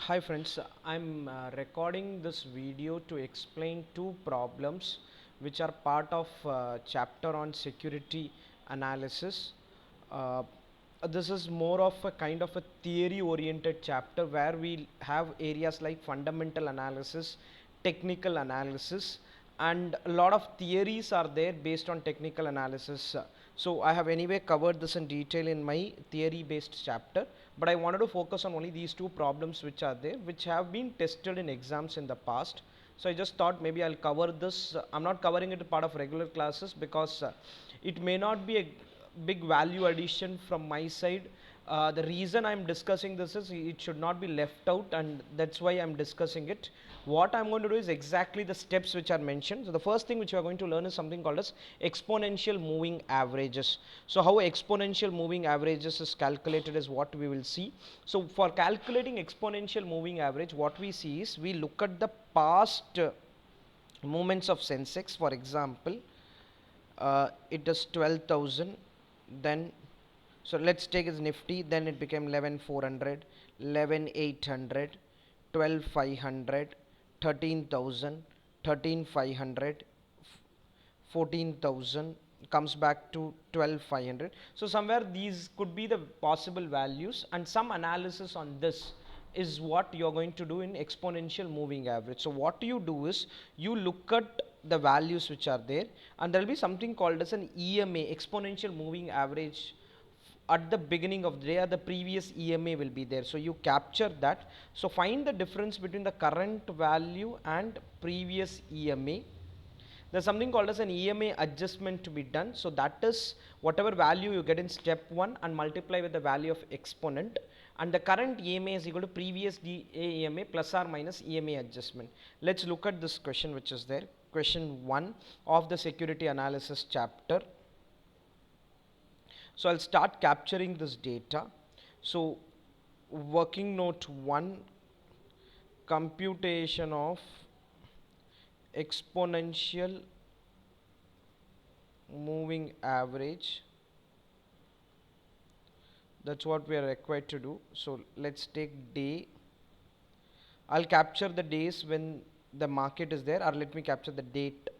Hi friends, I'm recording this video to explain two problems which are part of chapter on security analysis. Uh, this is more of a kind of a theory oriented chapter where we have areas like fundamental analysis, technical analysis, and a lot of theories are there based on technical analysis. So I have anyway covered this in detail in my theory based chapter, but I wanted to focus on only these two problems which are there, which have been tested in exams in the past. So I just thought maybe I'll cover this. I'm not covering it as part of regular classes because it may not be a big value addition from my side. The reason I'm discussing this is it should not be left out, and that's why I'm discussing it. What I'm going to do is exactly the steps which are mentioned. So the first thing which you are going to learn is something called as exponential moving averages. So how exponential moving averages is calculated is what we will see. So for calculating exponential moving average, what we see is we look at the past movements of Sensex. For example, it is 12,000, then so let's take as Nifty, then it became 11,400, 11,800, 12,500, 13,000, 13,500, 14,000, comes back to 12,500. So somewhere these could be the possible values, and some analysis on this is what you're going to do in exponential moving average. So what you do is you look at the values which are there, and there will be something called as an EMA, exponential moving average, at the beginning of the day, or the previous EMA will be there. So you capture that. So find the difference between the current value and previous EMA. There's something called as an EMA adjustment to be done. So that is whatever value you get in step 1 and multiply with the value of exponent, and the current EMA is equal to previous EMA plus or minus EMA adjustment. Let's look at this question which is there. Question 1 of the security analysis chapter. So I'll start capturing this data. So working note 1, computation of exponential moving average, that's what we are required to do. So let's take day. I'll capture the days when the market is there, or let me capture the date.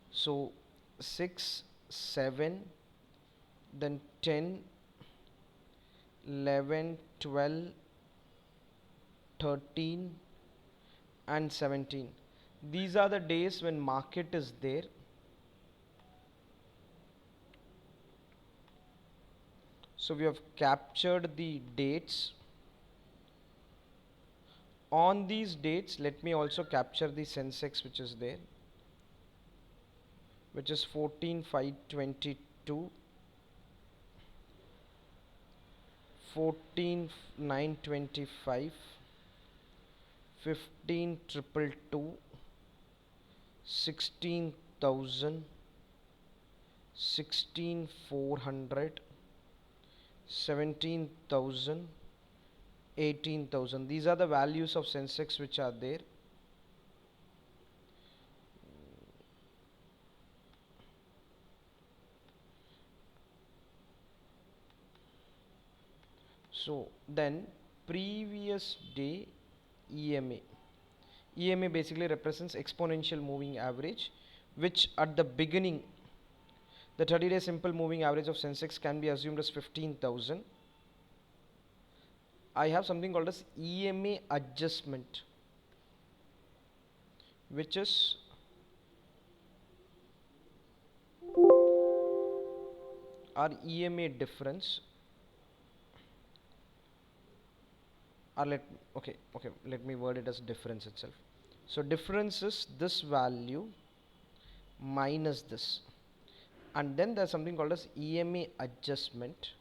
So 6, 7, then 10, 11, 12, 13 and 17. These are the days when market is there. So we have captured the dates. On these dates, let me also capture the Sensex which is there, which is 14,522, 14,925, 15,222, 16,000, 16,400, 17,000, 18,000. These are the values of Sensex which are there. So then previous day EMA. EMA basically represents exponential moving average, which at the beginning, the 30-day simple moving average of Sensex can be assumed as 15,000. I have something called as EMA adjustment, which is our EMA difference, or let me word it as difference itself. So difference is this value minus this, and then there's something called as EMA adjustment.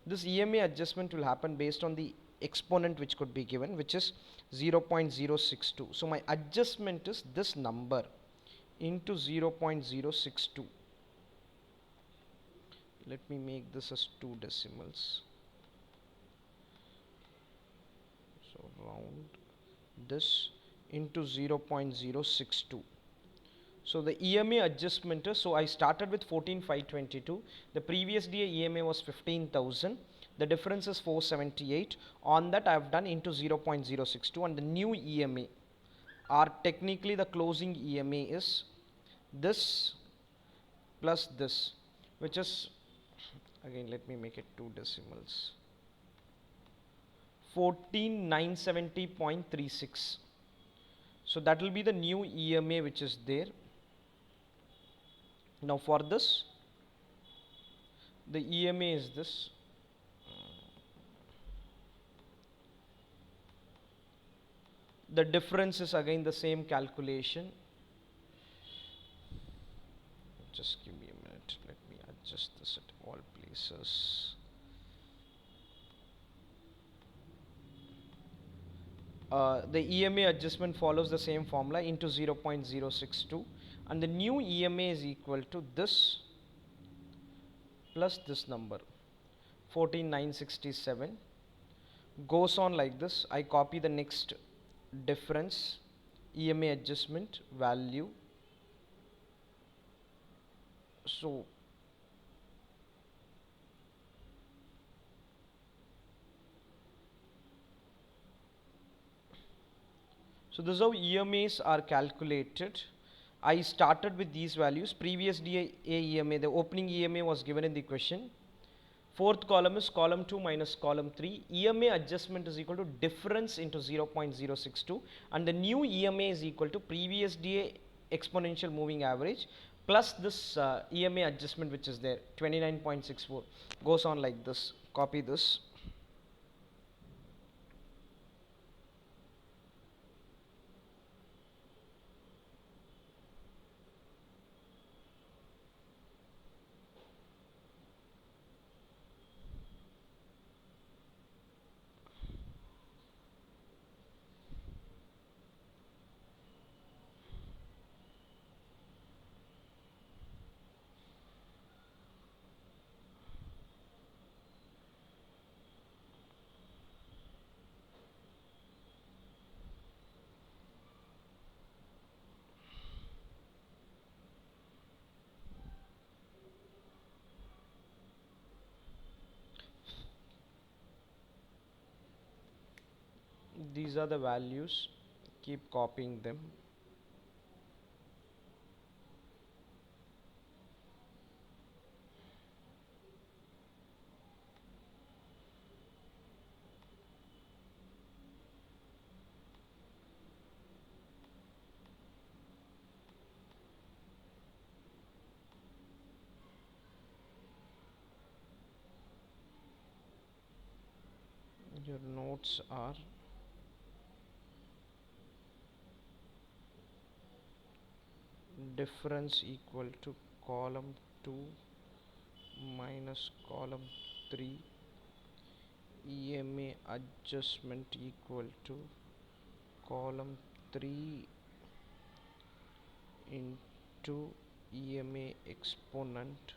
This EMA adjustment will happen based on the exponent which could be given, which is 0.062. So my adjustment is this number into 0.062. Let me make this as 2 decimals. So round this into 0.062. So the EMA adjustment is, so I started with 14,522. The previous day EMA was 15,000. The difference is 478. On that I have done into 0.062, and the new EMA, or technically the closing EMA, is this plus this, which is, again let me make it two decimals, 14970.36. so that will be the new EMA which is there. Now for this, the EMA is this. The difference is again the same calculation. Just give me a minute, let me adjust this at all places. The EMA adjustment follows the same formula into 0.062, and the new EMA is equal to this plus this number 14967. Goes on like this. I copy the next difference, EMA adjustment value. So this is how EMAs are calculated. I started with these values. Previous DA EMA, the opening EMA was given in the question. Fourth column is column 2 minus column 3. EMA adjustment is equal to difference into 0.062, and the new EMA is equal to previous DA exponential moving average plus this EMA adjustment which is there, 29.64. Goes on like this. Copy this. These are the values. Keep copying them. Your notes are difference equal to column 2 minus column 3, EMA adjustment equal to column 3 into EMA exponent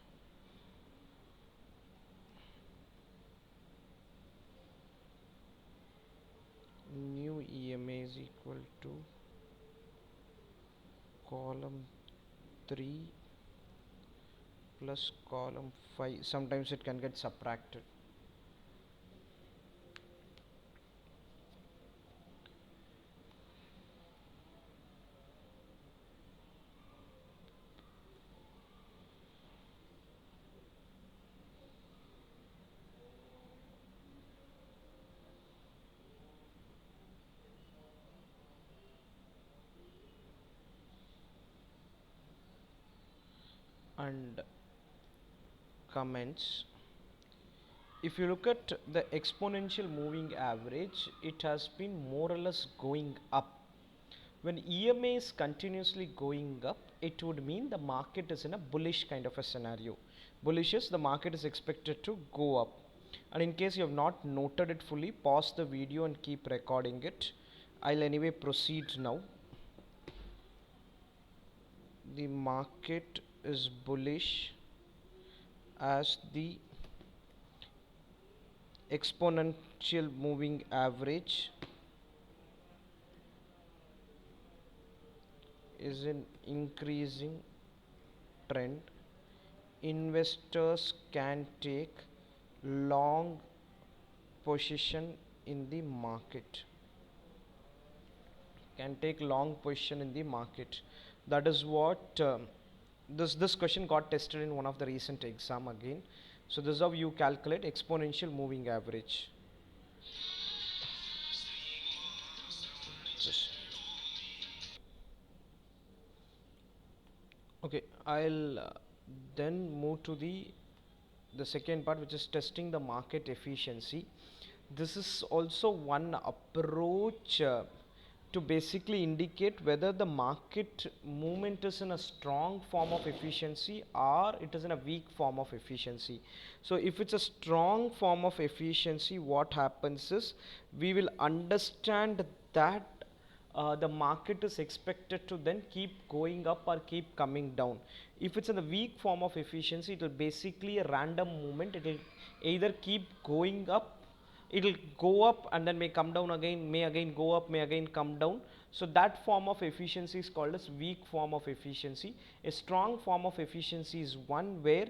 new EMA is equal to column 3 plus column 5. Sometimes it can get subtracted. And comments, if you look at the exponential moving average, it has been more or less going up. When EMA is continuously going up, it would mean the market is in a bullish kind of a scenario. Bullish is the market is expected to go up. And in case you have not noted it fully, pause the video and keep recording it. I'll anyway proceed now. The market is bullish as the exponential moving average is an increasing trend. Investors can take long position in the market, can take long position in the market. That is what this question got tested in one of the recent exam again. So this is how you calculate exponential moving average. Just okay, I'll then move to the second part, which is testing the market efficiency. This is also one approach to basically indicate whether the market movement is in a strong form of efficiency or it is in a weak form of efficiency. So if it's a strong form of efficiency, what happens is we will understand that the market is expected to then keep going up or keep coming down. If it's in the weak form of efficiency, it will basically a random movement. It will either keep going up, it will go up and then may come down again, may again go up, may again come down. So that form of efficiency is called as weak form of efficiency. A strong form of efficiency is one where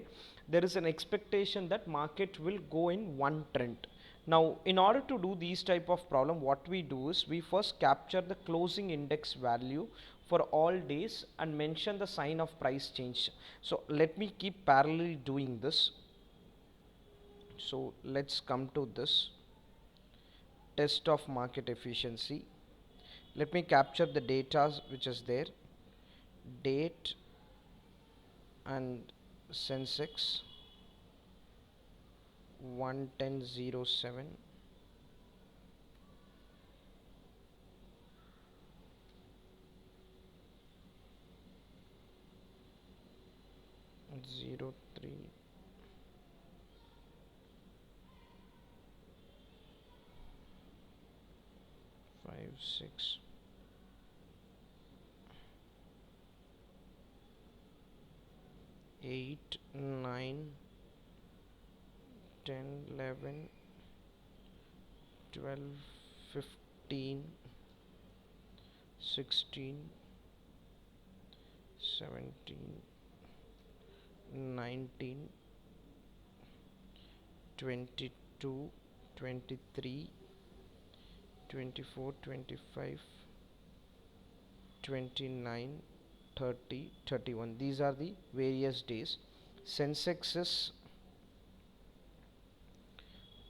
there is an expectation that market will go in one trend. Now in order to do these type of problem, what we do is we first capture the closing index value for all days and mention the sign of price change. So let me keep parallelly doing this. So let's come to this test of market efficiency. Let me capture the data which is there, date and Sensex 110.07, 03, 56, 8, 9, 10, 11, 12, 15, 16, 17, 19, 22, 23, 24, 25, 29, 30, 31. These are the various days. Sensex is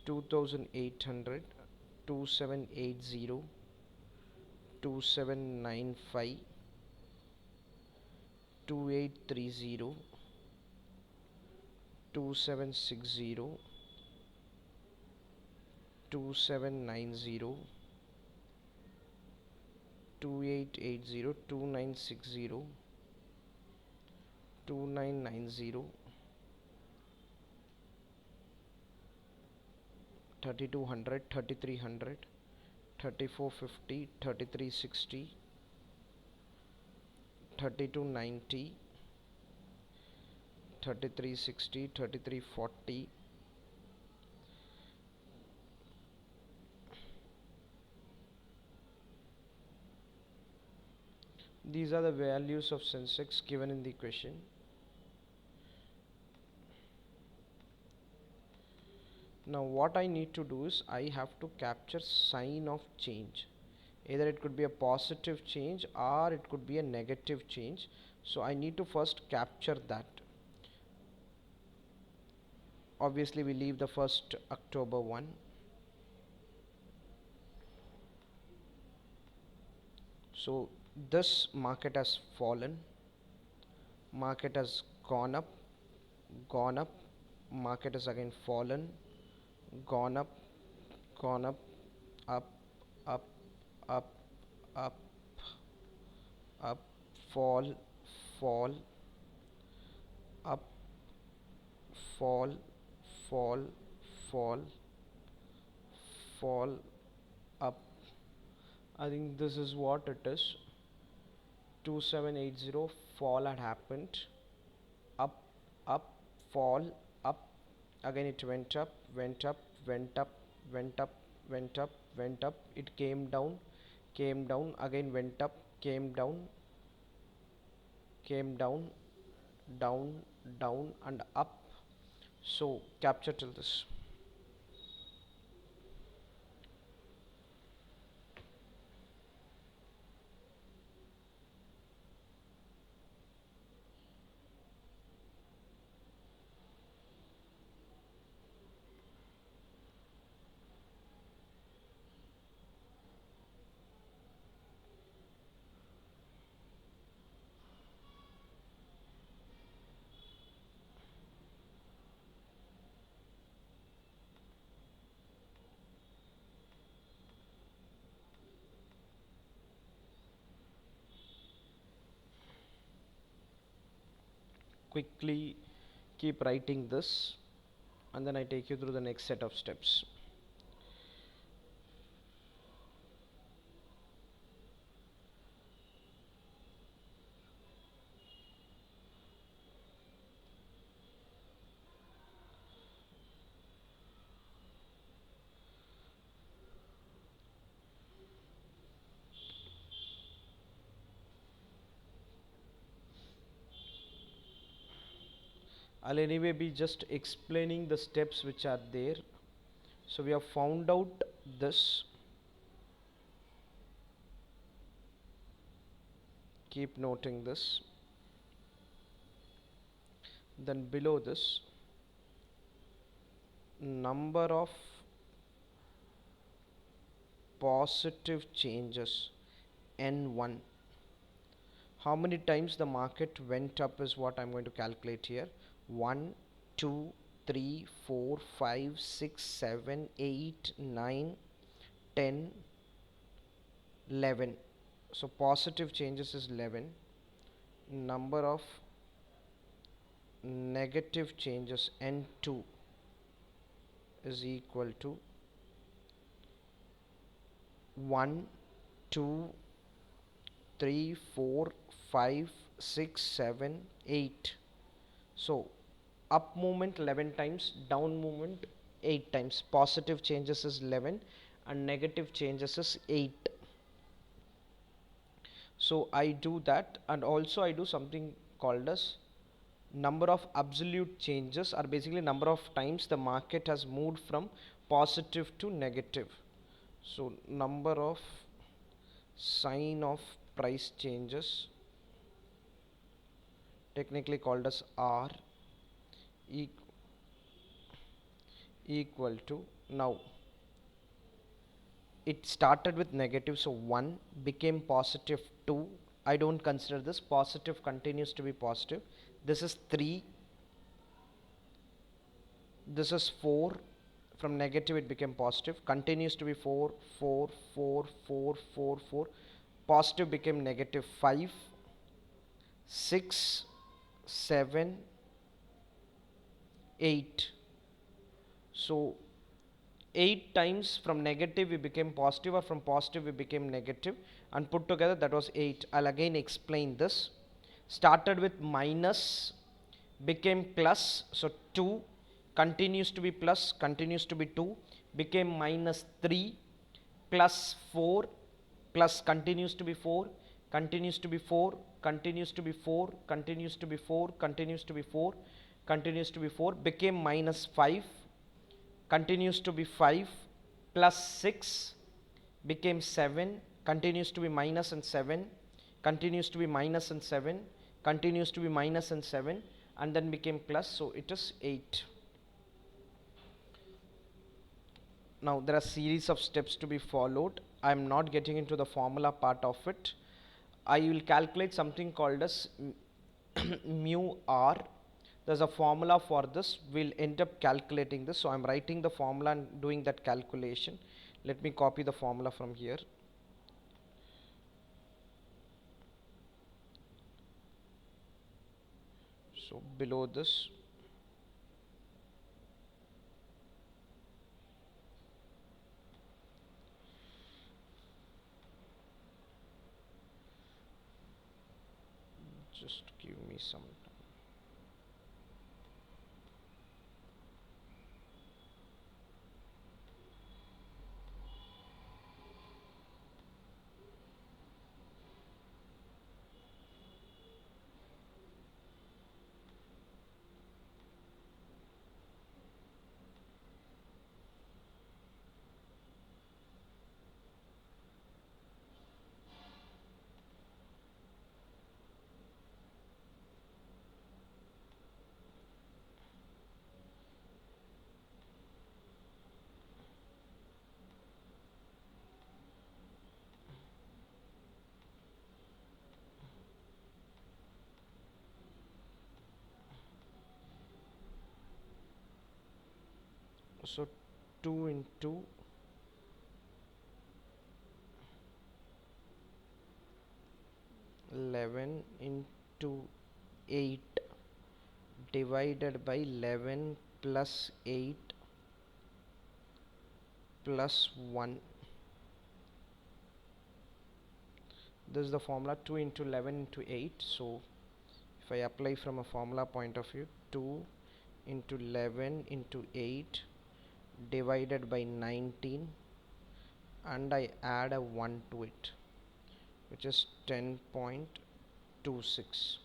2800, 2780, 2795, 2830, 2760, 2790, 2880, 2960, 2990, 3200, 3300, 3450, 3360, 3290, 3360, 3340, these are the values of Sensex given in the question. Now what I need to do is I have to capture sign of change. Either it could be a positive change or it could be a negative change. So I need to first capture that. Obviously we leave the first October one. So this market has fallen, market has gone up, market has again fallen, gone up, up, up, up, up, up, fall, fall, up, fall, fall, fall, fall, up. I think this is what it is. 2780 fall had happened, up, up, fall, up, again it went up, went up, went up, went up, went up, went up, it came down, again went up, came down, down, down and up. So capture till this. quickly keep writing this, and then I take you through the next set of steps. I'll anyway be just explaining the steps which are there. So we have found out this. Keep noting this. Then below this, number of positive changes n1. How many times the market went up is what I'm going to calculate here. 1, 2, 3, 4, 5, 6, 7, 8, 9, 10, 11. So positive changes is 11. Number of negative changes n2 is equal to 1, 2, 3, 4, 5, 6, 7, 8. So up movement 11 times, down movement 8 times. Positive changes is 11 and negative changes is 8. So I do that, and also I do something called as number of absolute changes, are basically number of times the market has moved from positive to negative. So number of sign of price changes, technically called as R, equal to, now it started with negative, so 1 became positive 2. I don't consider this, positive continues to be positive. This is 3, this is 4. From negative it became positive, continues to be 4, 4, 4, 4, 4, 4. Positive became negative 5, 6, 7, 8. So 8 times from negative we became positive, or from positive we became negative, and put together that was 8. I'll again explain this. Started with minus, became plus, so 2, continues to be plus, continues to be 2, became minus 3, plus 4, plus continues to be 4, continues to be 4, continues to be 4, continues to be 4, continues to be 4, continues to be 4, became minus 5, continues to be 5, plus 6, became 7, continues to be minus and 7, continues to be minus and 7, continues to be minus and 7, and then became plus, so it is 8. Now there are series of steps to be followed. I am not getting into the formula part of it. I will calculate something called as mu r. There's a formula for this. We'll end up calculating this. So I'm writing the formula and doing that calculation. Let me copy the formula from here. So below this, just give me some time. So 2 into 11 into 8 divided by 11 plus 8 plus 1. This is the formula 2 into 11 into 8. So if I apply from a formula point of view, 2 into 11 into 8 divided by 19, and I add a 1 to it, which is 10.26.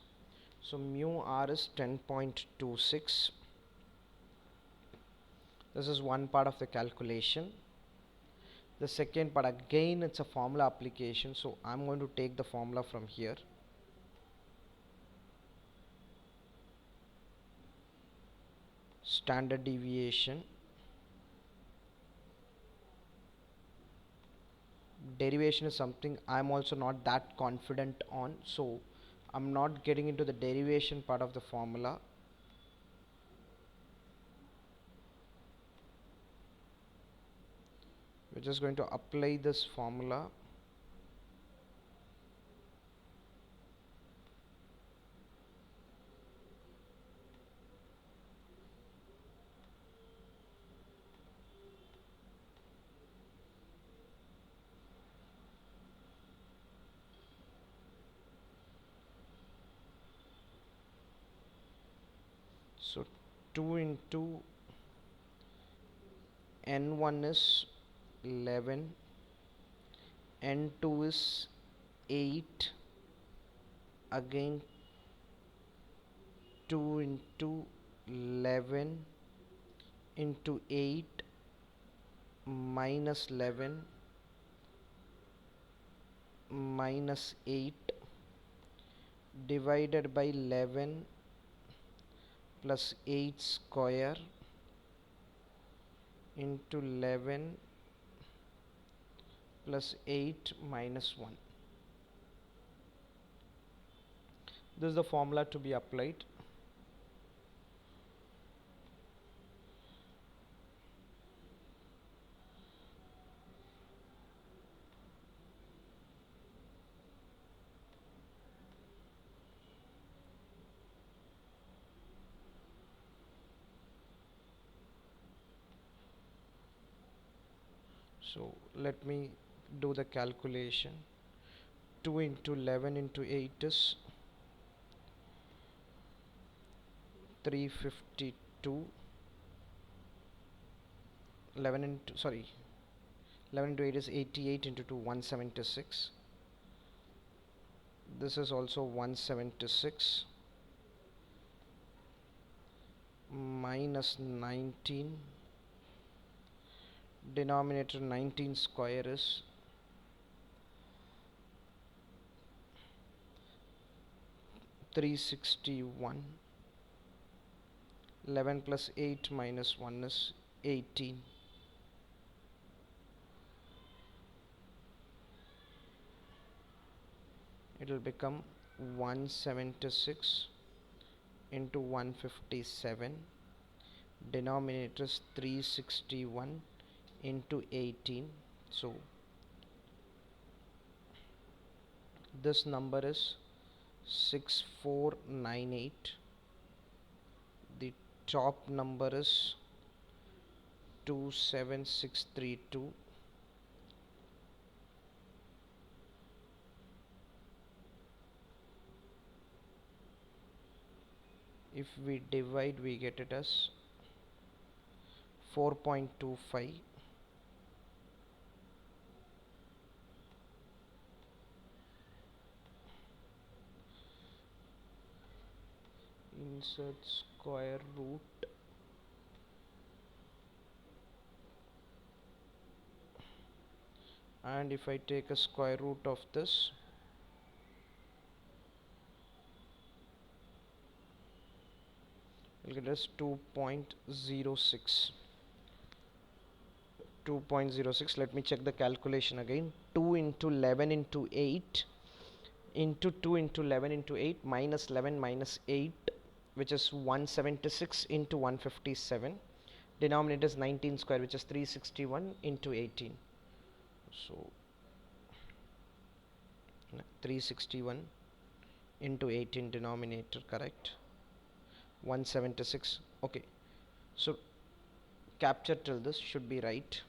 So mu r is 10.26. This is one part of the calculation. The second part, again it's a formula application, so I'm going to take the formula from here. Standard deviation. Derivation is something I'm also not that confident on, so I'm not getting into the derivation part of the formula. We're just going to apply this formula. So 2 into n1 is 11, n2 is 8, again 2 into 11 into 8 minus 11 minus 8 divided by 11 plus 8 square into 11 plus 8 minus 1. This is the formula to be applied. So let me do the calculation. 2 into 11 into 8 is 352. 11 into 8 is 88, into 2 176. This is also 176 minus 19. Denominator 19 square is 361. 11 plus 8 minus 1 is 18. It will become 176 into 157. Denominator is 361 into 18. So this number is 6498. The top number is 27632. If we divide, we get it as 4.25. Insert square root. And if I take a square root of this, we'll get as 2.06. 2.06. Let me check the calculation again. 2 into 11 into 8 into 2 into 11 into 8 minus 11 minus 8, which is 176 into 157. Denominator is 19 square, which is 361 into 18. So 361 into 18 denominator, correct. 176. Okay, so capture till this should be right.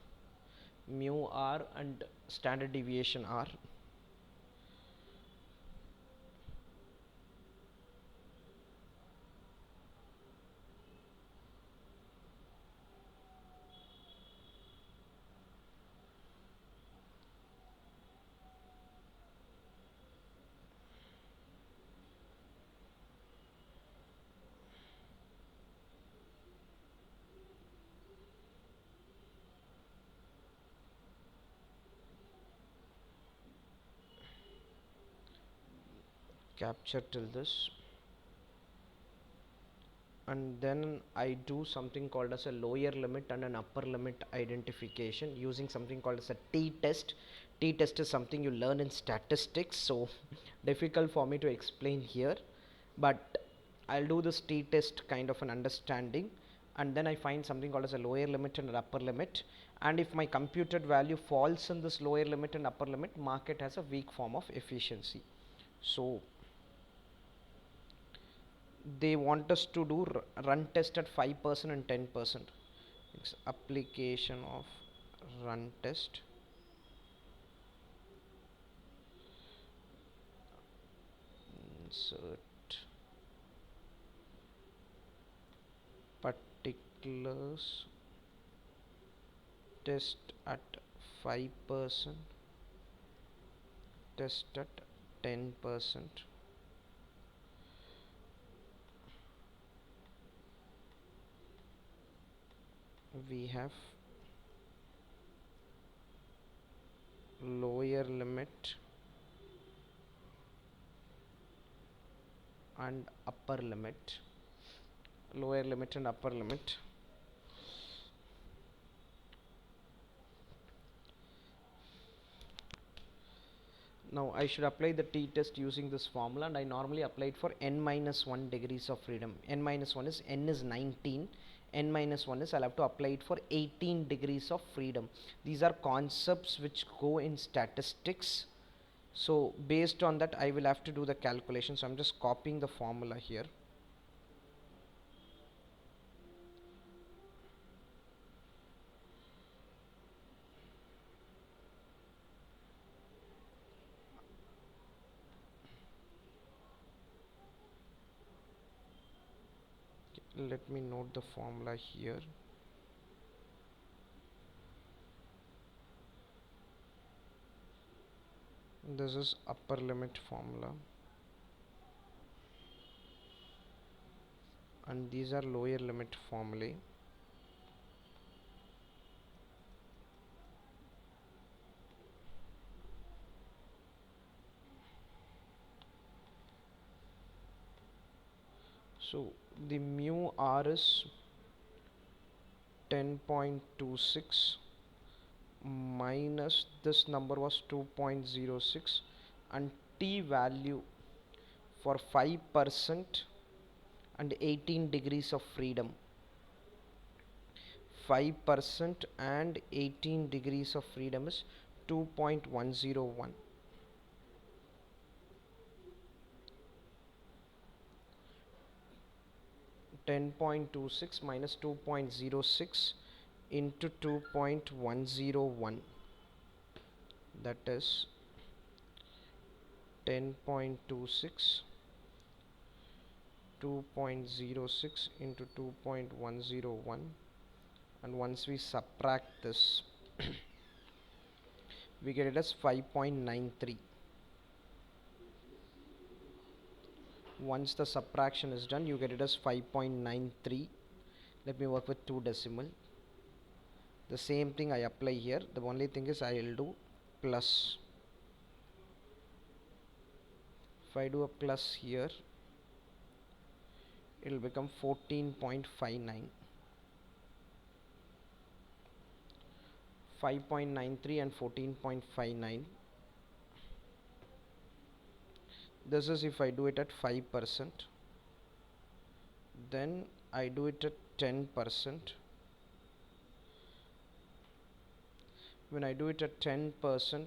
Mu r and standard deviation r. Capture till this, and then I do something called as a lower limit and an upper limit identification using something called as a t-test. T-test is something you learn in statistics, so difficult for me to explain here, but I'll do this t-test kind of an understanding, and then I find something called as a lower limit and an upper limit, and if my computed value falls in this lower limit and upper limit, mark it as a weak form of efficiency. So they want us to do run test at 5% and 10%. It's application of run test, insert particulars, test at 5%, test at 10%. We have lower limit and upper limit, lower limit and upper limit. Now I should apply the t-test using this formula, and I normally apply it for n minus 1 degrees of freedom. N minus 1 is, n is 19, n minus 1 is, I'll have to apply it for 18 degrees of freedom. These are concepts which go in statistics, so based on that I will have to do the calculation. So I'm just copying the formula here. Let me note the formula here. This is upper limit formula, and these are lower limit formulae. So the mu r is 10.26 minus this number was 2.06, and t value for 5% and 18 degrees of freedom, 5% and 18 degrees of freedom is 2.101. 10.26 minus 2.06 into 2.101, that is 10.26, 2.06 into 2.101, and once we subtract this we get it as 5.93. Once the subtraction is done, you get it as 5.93. Let me work with 2 decimal. The same thing I apply here. The only thing is I will do plus. If I do a plus here, it will become 14.59. 5.93 and 14.59. This is if I do it at 5%, then I do it at 10%. When I do it at 10%,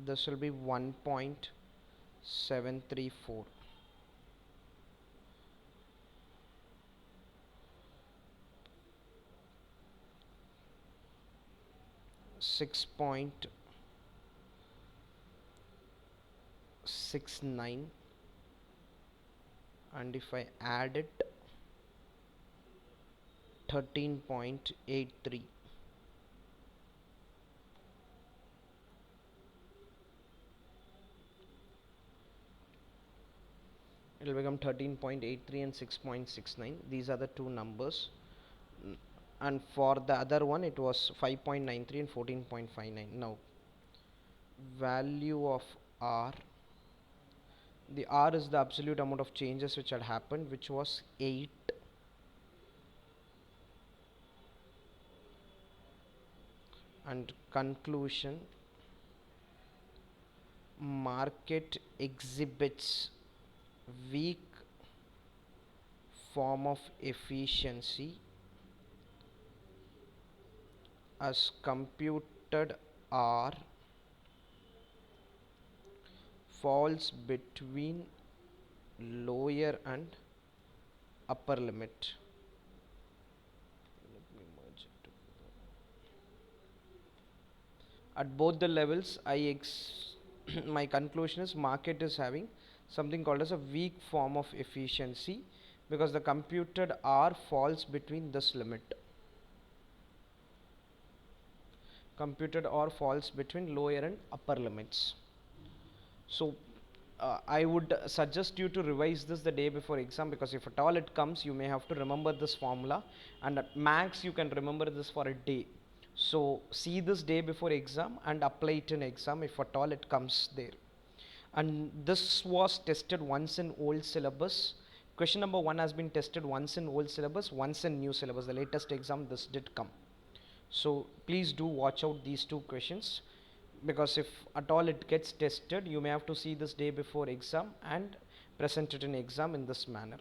this will be 1.734. 6.69, and if I add it, 13.83. It will become 13.83 and 6.69. These are the two numbers. And for the other one it was 5.93 and 14.59. Now value of R, the R is the absolute amount of changes which had happened, which was 8. And conclusion, market exhibits weak form of efficiency as computed R falls between lower and upper limit. Let me merge it together. At both the levels, my conclusion is market is having something called as a weak form of efficiency because the computed R falls between this limit. Computed R falls between lower and upper limits. So I would suggest you to revise this the day before exam, because if at all it comes, you may have to remember this formula, and at max you can remember this for a day. So see this day before exam and apply it in exam if at all it comes there. And this was tested once in old syllabus. Question number 1 has been tested once in old syllabus, once in new syllabus. The latest exam this did come. So please do watch out these two questions, because if at all it gets tested, you may have to see this day before exam and present it in exam in this manner.